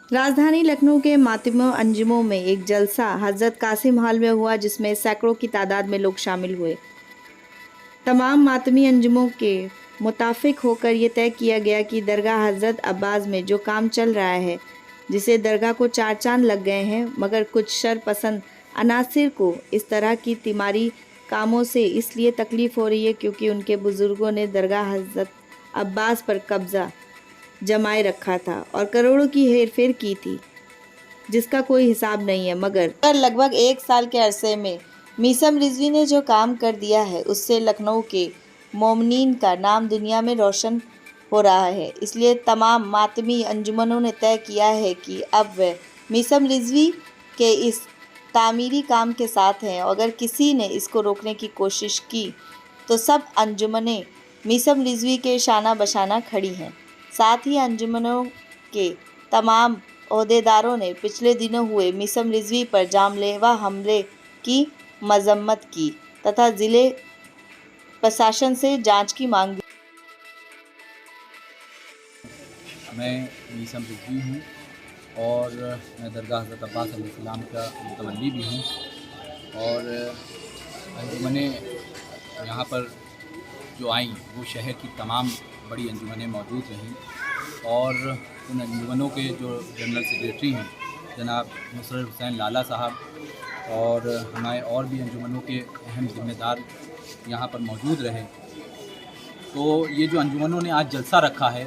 राजधानी लखनऊ के मातिमो अंजुमों में एक जलसा हजरत कासिम हॉल में हुआ, जिसमें सैकड़ों की तादाद में लोग शामिल हुए। तमाम मातमी अंजुमों के मुताफिक होकर ये तय किया गया कि दरगाह हजरत अब्बास में जो काम चल रहा है, जिसे दरगाह को 4 चांद लग गए हैं, मगर कुछ शरपसंद अनासिर को इस तरह की तिमारी कामों से इसलिए तकलीफ़ हो रही है क्योंकि उनके बुज़ुर्गों ने दरगाह हजरत अब्बास पर कब्ज़ा जमाए रखा था और करोड़ों की हेरफेर की थी, जिसका कोई हिसाब नहीं है। मगर लगभग 1 साल के अरसे में मीसम रिजवी ने जो काम कर दिया है, उससे लखनऊ के मोमिनीन का नाम दुनिया में रोशन हो रहा है। इसलिए तमाम मातमी अंजुमनों ने तय किया है कि अब वह मीसम रिजवी के इस तामीरी काम के साथ हैं। अगर किसी ने इसको रोकने की कोशिश की तो सब अंजुमनें मीसम रिजवी के शाना बशाना खड़ी हैं। साथ ही अंजुमनों के तमाम ओहदेदारों ने पिछले दिनों हुए मीसम रिजवी पर जानलेवा हमले की मजम्मत की तथा ज़िले प्रशासन से जांच की मांग की। मैं मीसम रिजवी हूँ और मैं दरगाह हज़रत अब्बास अलैहिस्सलाम का मुतवल्ली भी हूँ। और अंजुमनें यहाँ पर जो आईं वो शहर की तमाम बड़ी अंजुमनें मौजूद रहीं और उन अंजुमनों के जो जनरल सेक्रेटरी हैं जनाब नुसरत हुसैन लाला साहब और हमारे और भी अंजुमनों के अहम ज़िम्मेदार यहाँ पर मौजूद रहे। तो ये जो अंजुमनों ने आज जलसा रखा है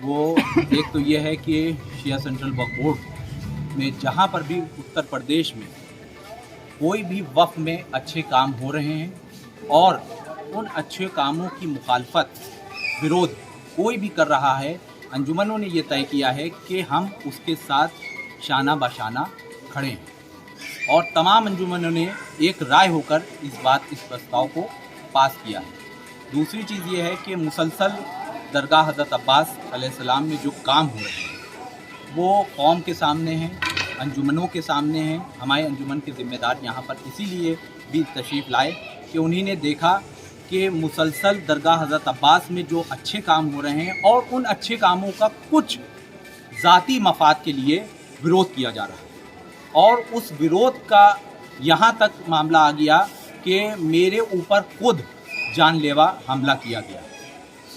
वो एक तो ये है कि शिया सेंट्रल वक्फ बोर्ड में जहाँ पर भी उत्तर प्रदेश में कोई भी वक्फ में अच्छे काम हो रहे हैं और उन अच्छे कामों की मुखालफत विरोध कोई भी कर रहा है, अंजुमनों ने ये तय किया है कि हम उसके साथ शाना बशाना खड़े हैं। और तमाम अंजुमनों ने एक राय होकर इस प्रस्ताव को पास किया है। दूसरी चीज़ ये है कि मुसलसल दरगाह हज़रत अब्बास अलैहिस्सलाम में जो काम हो रहे हैं वो कौम के सामने हैं, अंजुमनों के सामने हैं। हमारे अंजुमन के ज़िम्मेदार यहाँ पर इसीलिए भी तशरीफ़ लाए कि उन्हीं ने देखा कि मुसलसल दरगाह हज़रत अब्बास में जो अच्छे काम हो रहे हैं और उन अच्छे कामों का कुछ ज़ाती मफाद के लिए विरोध किया जा रहा है। और उस विरोध का यहाँ तक मामला आ गया कि मेरे ऊपर खुद जानलेवा हमला किया गया,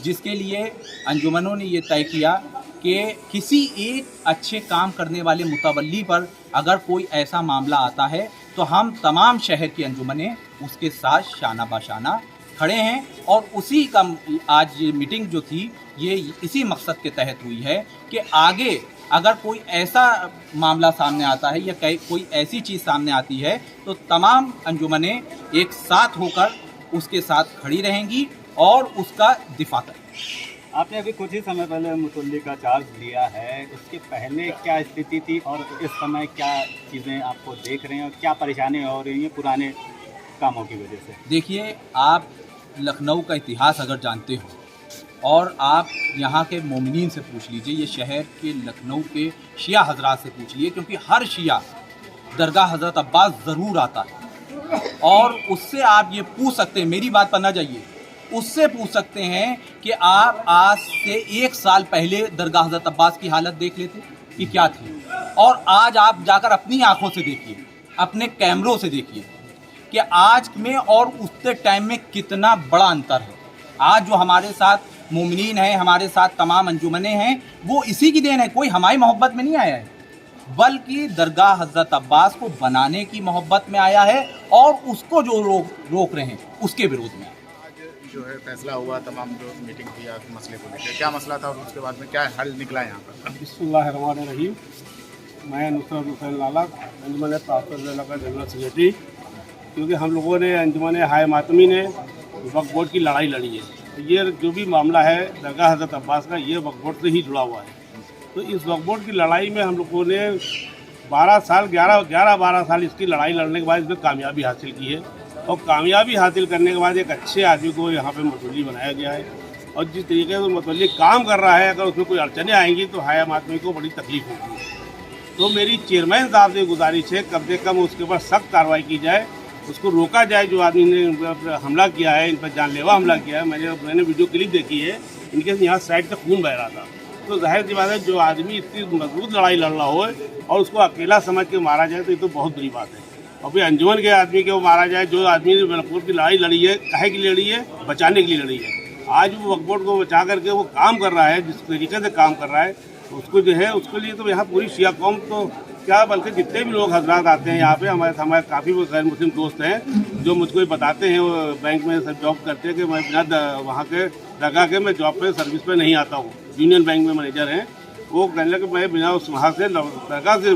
जिसके लिए अंजुमनों ने ये तय किया कि किसी एक अच्छे काम करने वाले मुतवल्ली पर अगर कोई ऐसा मामला आता है तो हम तमाम शहर की अंजुमनें उसके साथ शाना बाशाना खड़े हैं। और उसी का आज ये मीटिंग जो थी ये इसी मकसद के तहत हुई है कि आगे अगर कोई ऐसा मामला सामने आता है या कोई ऐसी चीज़ सामने आती है तो तमाम अंजुमनें एक साथ होकर उसके साथ खड़ी रहेंगी और उसका दिफा करेंगी। आपने अभी कुछ ही समय पहले मुतवल्ली का चार्ज लिया है, उसके पहले क्या स्थिति थी और इस समय क्या चीज़ें आपको देख रहे हैं और क्या परेशानी हो रही हैं पुराने कामों की वजह से? देखिए, आप लखनऊ का इतिहास अगर जानते हो और आप यहाँ के मोमिनीन से पूछ लीजिए, ये शहर के लखनऊ के शिया हजरात से पूछ लीजिए, क्योंकि हर शिया दरगाह हज़रत अब्बास ज़रूर आता है और उससे आप ये पूछ सकते हैं, मेरी बात पर ना जाइए, उससे पूछ सकते हैं कि आप आज से 1 साल पहले दरगाह हज़रत अब्बास की हालत देख लेते कि क्या थी, और आज आप जाकर अपनी आंखों से देखिए, अपने कैमरों से देखिए कि आज में और उसके टाइम में कितना बड़ा अंतर है। आज जो हमारे साथ मोमिनीन हैं, हमारे साथ तमाम अंजुमनें हैं, वो इसी की देन है। कोई हमारी मोहब्बत में नहीं आया है, बल्कि दरगाह हज़रत अब्बास को बनाने की मोहब्बत में आया है और उसको जो रोक रहे हैं उसके विरोध में। आज जो है फैसला हुआ, तमाम जो मीटिंग थी आज मसले को लेकर, क्या मसला था और उसके बाद में क्या हल निकला यहाँ पर? बिस्मिल्लाहिर्रहमानिर्रहीम। मैं नुसरत हुसैन लाला, अंजुमन प्राप्त का जनरल सेक्रेटरी। क्योंकि हम लोगों ने अंजुमन हाय मातमी ने वक्फ बोर्ड की लड़ाई लड़ी है, तो ये जो भी मामला है दरगाह हज़रत अब्बास का, ये वक्फ बोर्ड से ही जुड़ा हुआ है। तो इस वक्फ बोर्ड की लड़ाई में हम लोगों ने 12 साल इसकी लड़ाई लड़ने के बाद इसमें कामयाबी हासिल की है। और कामयाबी हासिल करने के बाद एक अच्छे आदमी को यहाँ पे मुतवल्ली बनाया गया है। और जिस तरीके से मुतवल्ली काम कर रहा है, अगर उसमें कोई अड़चनें आएंगी तो हाय आदमी को बड़ी तकलीफ होगी। तो मेरी चेयरमैन साहब से गुजारिश है, कम से कम उसके ऊपर सख्त कार्रवाई की जाए, उसको रोका जाए। जो आदमी ने हमला किया है, इन पर जानलेवा हमला किया है, मैंने वीडियो क्लिप देखी है, इनके यहाँ साइड से खून बह रहा था। तो जाहिर सी बात है जो आदमी इतनी मजबूत लड़ाई लड़ रहा हो और उसको अकेला समझ के मारा जाए तो ये तो बहुत बुरी बात है। और फिर अंजुमन के आदमी के वो मारा जाए जो आदमी ने वक्फ की लड़ाई लड़ी है, काहे के लिए लड़ी है? बचाने के लिए लड़ी है। आज वो वक्फ बोर्ड को बचा करके वो काम कर रहा है, जिस तरीके से काम कर रहा है उसको जो है उसके लिए तो यहाँ पूरी शिया कौम तो क्या बल्कि जितने भी लोग हजरात आते हैं यहाँ पे, हमारे काफ़ी गैर मुस्लिम दोस्त हैं जो मुझको बताते हैं, वो बैंक में सब जॉब करते हैं कि मैं बिना वहाँ के दरगाह के मैं जॉब पे सर्विस पे नहीं आता हूँ। यूनियन बैंक में मैनेजर हैं, वो कहने लगे मैं बिना उस वहाँ से दरगाह से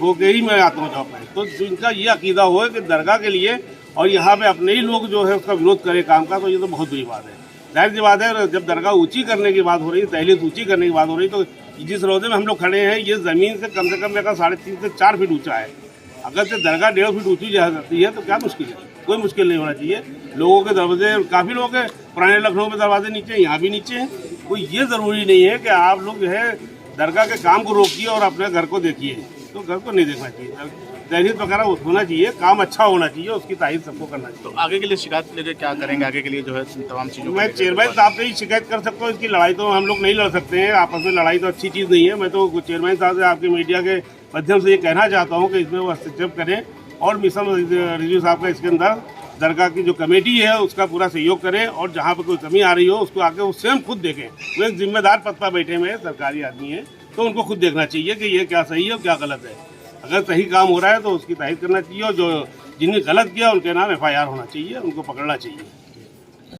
होके ही मैं आता हूँ जॉब पे। तो इनका ये अकीदा हो कि दरगाह के लिए और यहाँ पे अपने ही लोग जो है उसका विरोध करें काम का, तो ये तो बहुत बुरी बात है। जाहिर सी बात है जब दरगाह ऊँची करने की बात हो रही है, दहलीज ऊँची करने की बात हो रही है, तो जिस रोजे में हम लोग खड़े हैं ये ज़मीन से कम लेकर 3.5 से 4 फीट ऊंचा है। अगर से दरगाह 1.5 फीट ऊंची जा सकती है तो क्या मुश्किल है? कोई मुश्किल नहीं होना चाहिए। लोगों के दरवाजे, काफ़ी लोगों के पुराने लखनऊ में दरवाजे नीचे हैं, यहाँ भी नीचे हैं। कोई ये ज़रूरी नहीं है कि आप लोग जो है दरगाह के काम को रोकिए और अपने घर को देखिए, तो घर को नहीं देखना चाहिए। तहरीर वगैरह होना चाहिए, काम अच्छा होना चाहिए, उसकी तारीफ सबको करना चाहिए। तो आगे के लिए शिकायत लेके क्या करेंगे? आगे के लिए जो है तमाम चीज़ों मैं चेयरमैन साहब से ही शिकायत कर सकता हूँ। इसकी लड़ाई तो हम लोग नहीं लड़ सकते हैं, आपस में लड़ाई तो अच्छी चीज़ नहीं है। मैं तो चेयरमैन साहब से आपके मीडिया के माध्यम से ये कहना चाहता हूँ कि इसमें वो हस्तक्षेप करें और मिशन रिव्यू साहब का इसके अंदर दरगाह की जो कमेटी है उसका पूरा सहयोग करें, और जहाँ पर कोई कमी आ रही हो उसको आके वो स्वयं खुद देखें। वो एक जिम्मेदार पद पर बैठे हुए हैं, सरकारी आदमी है, तो उनको खुद देखना चाहिए कि ये क्या सही है और क्या गलत है। अगर सही काम हो रहा है तो उसकी तारीफ करना चाहिए, और जो जिन्हें गलत किया उनके नाम FIR होना चाहिए, उनको पकड़ना चाहिए।